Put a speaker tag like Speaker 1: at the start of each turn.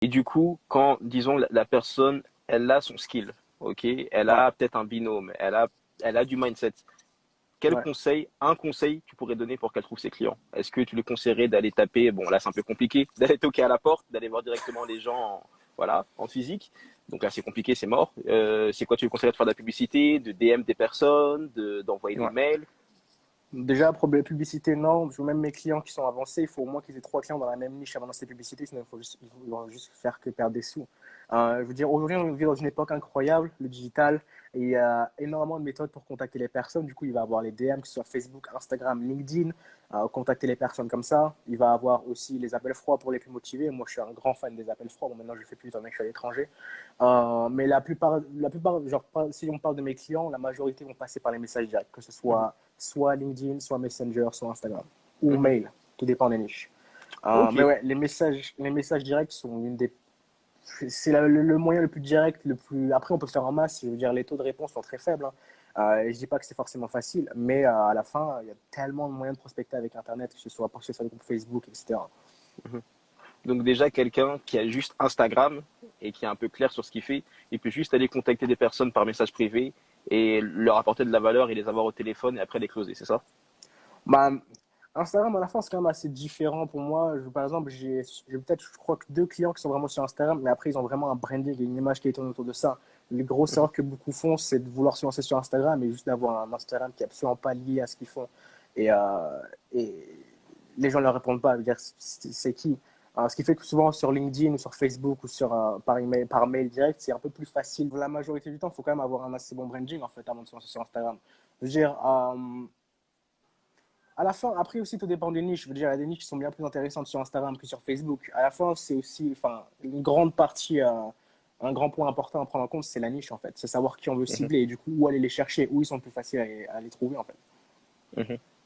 Speaker 1: Et du coup, quand, disons, la personne, elle a son skill, ok, elle
Speaker 2: Ouais,
Speaker 1: a peut-être un binôme, elle a du mindset. Quel
Speaker 2: ouais.
Speaker 1: conseil, un conseil, tu pourrais donner pour qu'elle trouve ses clients? Est-ce que tu lui conseillerais d'aller taper, bon là c'est un peu compliqué, d'aller toquer à la porte, d'aller voir directement les gens, voilà, en physique. Donc là c'est compliqué, c'est mort. C'est quoi tu lui conseillerais de faire de la publicité, de DM des personnes, d'envoyer des
Speaker 2: Ouais.
Speaker 1: mails?
Speaker 2: Déjà, problème publicité, non. Même mes clients qui sont avancés, il faut au moins qu'ils aient trois clients dans la même niche avant de lancer des publicités, sinon ils vont juste faire que perdre des sous. Je veux dire, aujourd'hui, on vit dans une époque incroyable, le digital, et il y a énormément de méthodes pour contacter les personnes. Du coup, il va avoir les DM, que ce soit Facebook, Instagram, LinkedIn, contacter les personnes comme ça. Il va avoir aussi les appels froids pour les plus motivés. Moi, je suis un grand fan des appels froids. Bon, maintenant, je ne le fais plus étant donné que je suis à l'étranger. Mais genre, si on parle de mes clients, la majorité vont passer par les messages directs, que ce
Speaker 1: Mhm,
Speaker 2: soit LinkedIn, soit Messenger, soit Instagram, ou
Speaker 1: mhm.
Speaker 2: mail, tout dépend des niches.
Speaker 1: Ok,
Speaker 2: Mais ouais, les messages directs sont une des. C'est le moyen le plus direct, le plus. Après, on peut faire en masse, je veux dire, les taux de réponse sont très faibles. Hein. Et je dis pas que c'est forcément facile, mais à la fin, il y a tellement de moyens de prospecter avec Internet, que ce soit pour que ce soit le groupe Facebook, etc.
Speaker 1: mhm. Donc déjà quelqu'un qui a juste Instagram et qui est un peu clair sur ce qu'il fait, il peut juste aller contacter des personnes par message privé et leur apporter de la valeur et les avoir au téléphone et après les closer, c'est ça?
Speaker 2: Bah, Instagram, à la fin, c'est quand même assez différent pour moi. Par exemple, j'ai peut-être, je crois que deux clients qui sont vraiment sur Instagram, mais après, ils ont vraiment un branding et une image qui tourne autour de ça. Les grosses
Speaker 1: Mhm,
Speaker 2: erreurs que beaucoup font, c'est de vouloir se lancer sur Instagram et juste d'avoir un Instagram qui est absolument pas lié à ce qu'ils font. Et les gens ne leur répondent pas. Je veux dire, c'est qui? Ce qui fait que souvent sur LinkedIn ou sur Facebook ou par mail direct, c'est un peu plus facile. La majorité du temps, il faut quand même avoir un assez bon branding en fait avant de se lancer sur Instagram. Je veux dire, à la fin, après aussi, tout dépend des niches. Je veux dire, il y a des niches qui sont bien plus intéressantes sur Instagram que sur Facebook. À la fin, c'est aussi, enfin, une grande partie, un grand point important à prendre en compte, c'est la niche, en fait. C'est savoir qui on veut
Speaker 1: mhm,
Speaker 2: cibler et du coup, où aller les chercher, où ils sont plus faciles à les trouver, en fait.
Speaker 1: mhm.